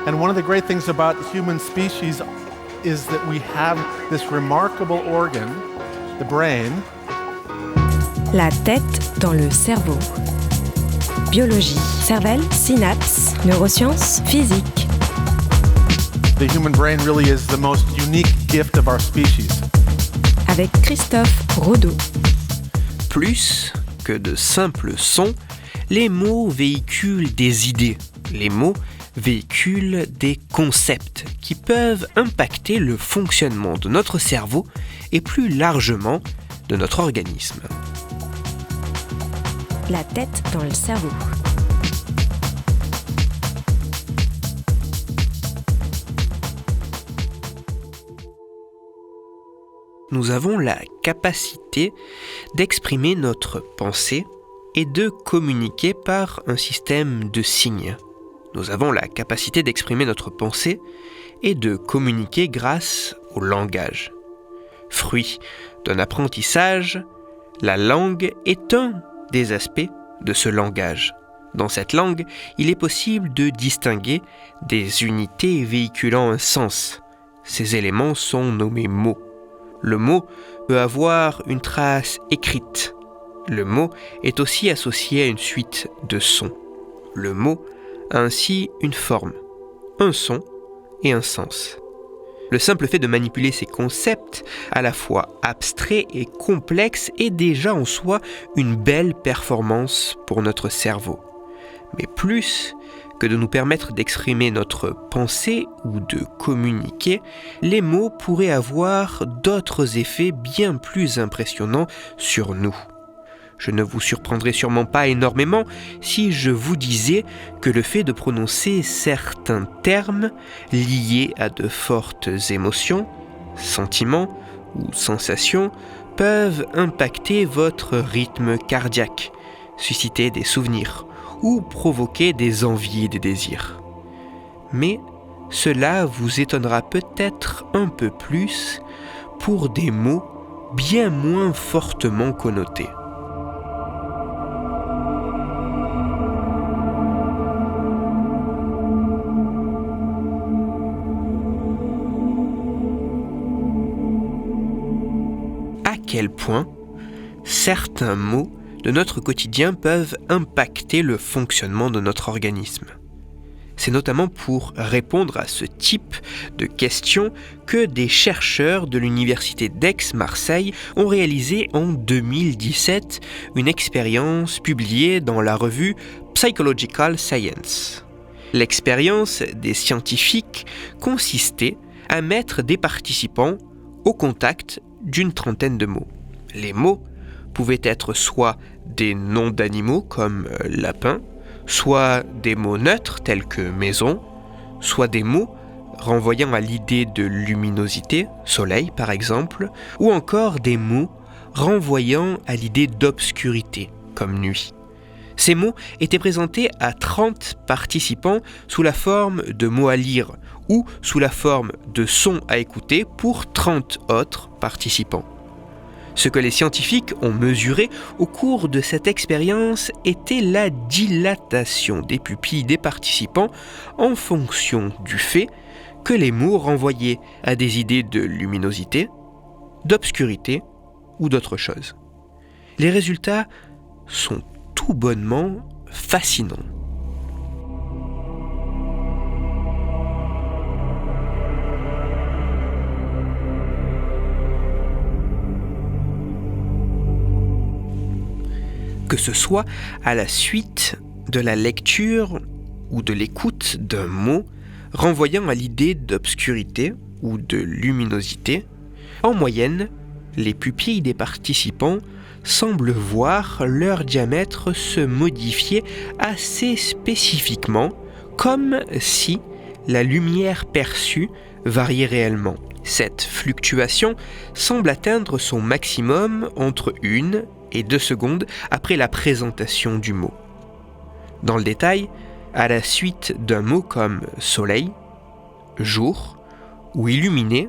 And one of the great things about human species is that we have this remarkable organ, the brain. La tête dans le cerveau. Biologie, cervelle, synapses, neurosciences, physique. The human brain really is the most unique gift of our species. Avec Christophe Rodeau. Plus que de simples sons, les mots véhiculent des idées. Les mots véhiculent des concepts qui peuvent impacter le fonctionnement de notre cerveau et plus largement de notre organisme. La tête dans le cerveau. Nous avons la capacité d'exprimer notre pensée et de communiquer par un système de signes. Nous avons la capacité d'exprimer notre pensée et de communiquer grâce au langage. Fruit d'un apprentissage, la langue est un des aspects de ce langage. Dans cette langue, il est possible de distinguer des unités véhiculant un sens. Ces éléments sont nommés mots. Le mot peut avoir une trace écrite. Le mot est aussi associé à une suite de sons. Le mot a ainsi une forme, un son et un sens. Le simple fait de manipuler ces concepts, à la fois abstraits et complexes, est déjà en soi une belle performance pour notre cerveau. Mais plus que de nous permettre d'exprimer notre pensée ou de communiquer, les mots pourraient avoir d'autres effets bien plus impressionnants sur nous. Je ne vous surprendrai sûrement pas énormément si je vous disais que le fait de prononcer certains termes liés à de fortes émotions, sentiments ou sensations peuvent impacter votre rythme cardiaque, susciter des souvenirs ou provoquer des envies et des désirs. Mais cela vous étonnera peut-être un peu plus pour des mots bien moins fortement connotés. À quel point certains mots de notre quotidien peuvent impacter le fonctionnement de notre organisme. C'est notamment pour répondre à ce type de questions que des chercheurs de l'université d'Aix-Marseille ont réalisé en 2017 une expérience publiée dans la revue Psychological Science. L'expérience des scientifiques consistait à mettre des participants au contact d'une trentaine de mots. Les mots pouvaient être soit des noms d'animaux comme lapin, soit des mots neutres tels que maison, soit des mots renvoyant à l'idée de luminosité, soleil par exemple, ou encore des mots renvoyant à l'idée d'obscurité, comme nuit. Ces mots étaient présentés à 30 participants sous la forme de mots à lire ou sous la forme de sons à écouter pour 30 autres participants. Ce que les scientifiques ont mesuré au cours de cette expérience était la dilatation des pupilles des participants en fonction du fait que les mots renvoyaient à des idées de luminosité, d'obscurité ou d'autre chose. Les résultats sont tout bonnement fascinants. Que ce soit à la suite de la lecture ou de l'écoute d'un mot renvoyant à l'idée d'obscurité ou de luminosité, en moyenne, les pupilles des participants semblent voir leur diamètre se modifier assez spécifiquement, comme si la lumière perçue variait réellement. Cette fluctuation semble atteindre son maximum entre 1 et 2 secondes après la présentation du mot. Dans le détail, à la suite d'un mot comme soleil, jour ou illuminé,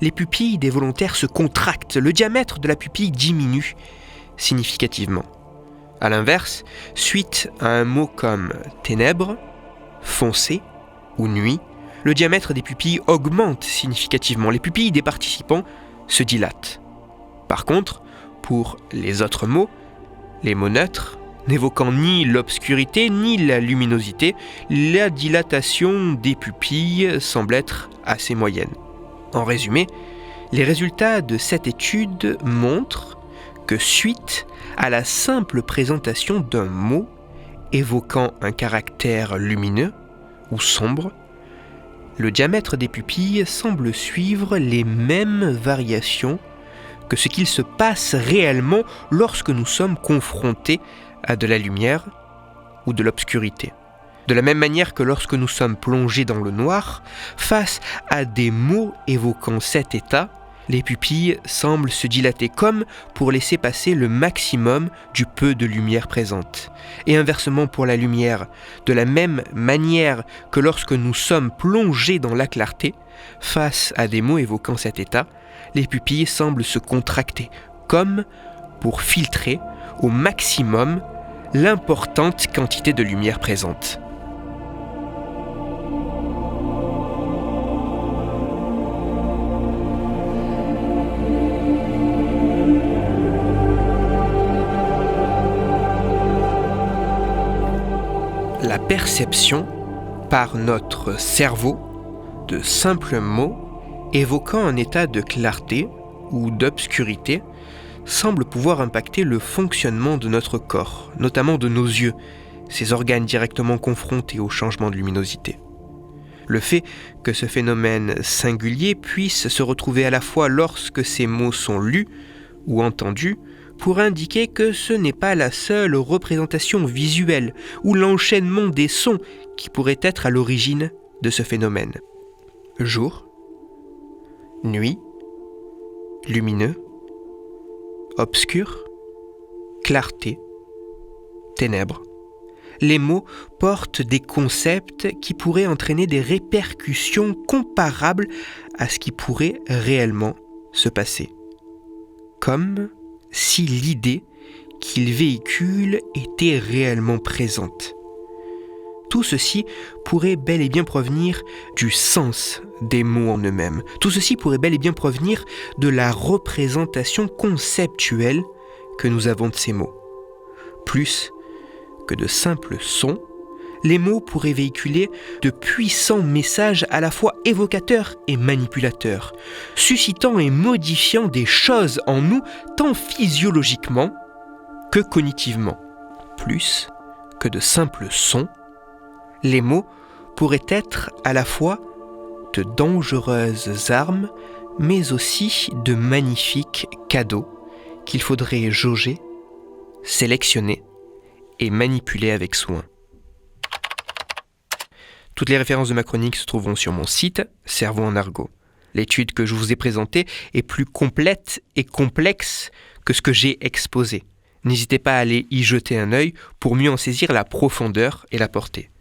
les pupilles des volontaires se contractent, le diamètre de la pupille diminue significativement. A l'inverse, suite à un mot comme ténèbres, foncé ou nuit, le diamètre des pupilles augmente significativement. Les pupilles des participants se dilatent. Par contre, pour les autres mots, les mots neutres, n'évoquant ni l'obscurité ni la luminosité, la dilatation des pupilles semble être assez moyenne. En résumé, les résultats de cette étude montrent que suite à la simple présentation d'un mot évoquant un caractère lumineux ou sombre, le diamètre des pupilles semble suivre les mêmes variations que ce qu'il se passe réellement lorsque nous sommes confrontés à de la lumière ou de l'obscurité. De la même manière que lorsque nous sommes plongés dans le noir, face à des mots évoquant cet état, les pupilles semblent se dilater comme pour laisser passer le maximum du peu de lumière présente. Et inversement pour la lumière, de la même manière que lorsque nous sommes plongés dans la clarté, face à des mots évoquant cet état, les pupilles semblent se contracter comme pour filtrer au maximum l'importante quantité de lumière présente. La perception par notre cerveau de simples mots évoquant un état de clarté ou d'obscurité semble pouvoir impacter le fonctionnement de notre corps, notamment de nos yeux, ces organes directement confrontés au changement de luminosité. Le fait que ce phénomène singulier puisse se retrouver à la fois lorsque ces mots sont lus ou entendus pourrait indiquer que ce n'est pas la seule représentation visuelle ou l'enchaînement des sons qui pourrait être à l'origine de ce phénomène. Jour, nuit, lumineux, obscur, clarté, ténèbres. Les mots portent des concepts qui pourraient entraîner des répercussions comparables à ce qui pourrait réellement se passer. Comme si l'idée qu'ils véhiculent était réellement présente. Tout ceci pourrait bel et bien provenir du sens des mots en eux-mêmes. Tout ceci pourrait bel et bien provenir de la représentation conceptuelle que nous avons de ces mots. Plus que de simples sons, les mots pourraient véhiculer de puissants messages à la fois évocateurs et manipulateurs, suscitant et modifiant des choses en nous tant physiologiquement que cognitivement. Plus que de simples sons, les mots pourraient être à la fois de dangereuses armes, mais aussi de magnifiques cadeaux qu'il faudrait jauger, sélectionner et manipuler avec soin. Toutes les références de ma chronique se trouveront sur mon site Cerveau en argot. L'étude que je vous ai présentée est plus complète et complexe que ce que j'ai exposé. N'hésitez pas à aller y jeter un œil pour mieux en saisir la profondeur et la portée.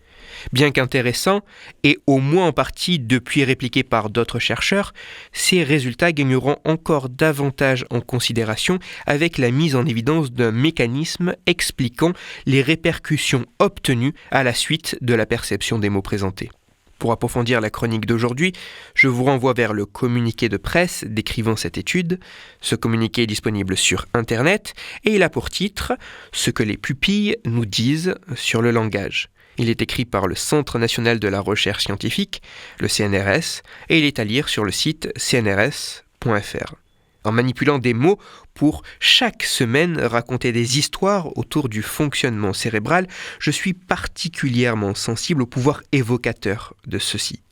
Bien qu'intéressants, et au moins en partie depuis répliqués par d'autres chercheurs, ces résultats gagneront encore davantage en considération avec la mise en évidence d'un mécanisme expliquant les répercussions obtenues à la suite de la perception des mots présentés. Pour approfondir la chronique d'aujourd'hui, je vous renvoie vers le communiqué de presse décrivant cette étude. Ce communiqué est disponible sur Internet et il a pour titre « Ce que les pupilles nous disent sur le langage ». Il est écrit par le Centre national de la recherche scientifique, le CNRS, et il est à lire sur le site cnrs.fr. En manipulant des mots pour chaque semaine raconter des histoires autour du fonctionnement cérébral, je suis particulièrement sensible au pouvoir évocateur de ceux-ci.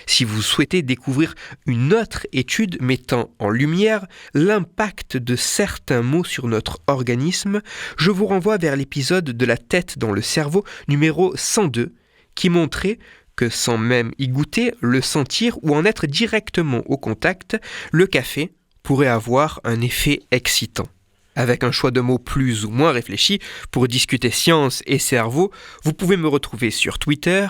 Si vous souhaitez découvrir une autre étude mettant en lumière l'impact de certains mots sur notre organisme, je vous renvoie vers l'épisode de la tête dans le cerveau numéro 102 qui montrait que sans même y goûter, le sentir ou en être directement au contact, le café pourrait avoir un effet excitant. Avec un choix de mots plus ou moins réfléchi pour discuter science et cerveau, vous pouvez me retrouver sur Twitter,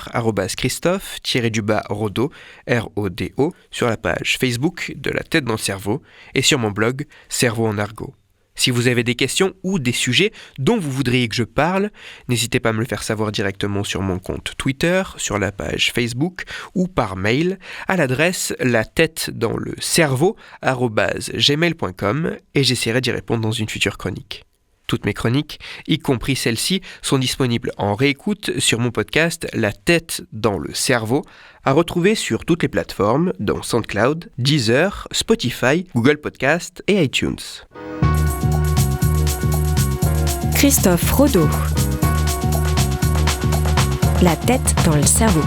@Christophe_Rodo, R-O-D-O, sur la page Facebook de La Tête dans le Cerveau et sur mon blog Cerveau en argot. Si vous avez des questions ou des sujets dont vous voudriez que je parle, n'hésitez pas à me le faire savoir directement sur mon compte Twitter, sur la page Facebook ou par mail à l'adresse latettedanslecerveau@gmail.com et j'essaierai d'y répondre dans une future chronique. Toutes mes chroniques, y compris celles-ci, sont disponibles en réécoute sur mon podcast La tête dans le cerveau, à retrouver sur toutes les plateformes, dont SoundCloud, Deezer, Spotify, Google Podcast et iTunes. Christophe Rodeau. La tête dans le cerveau.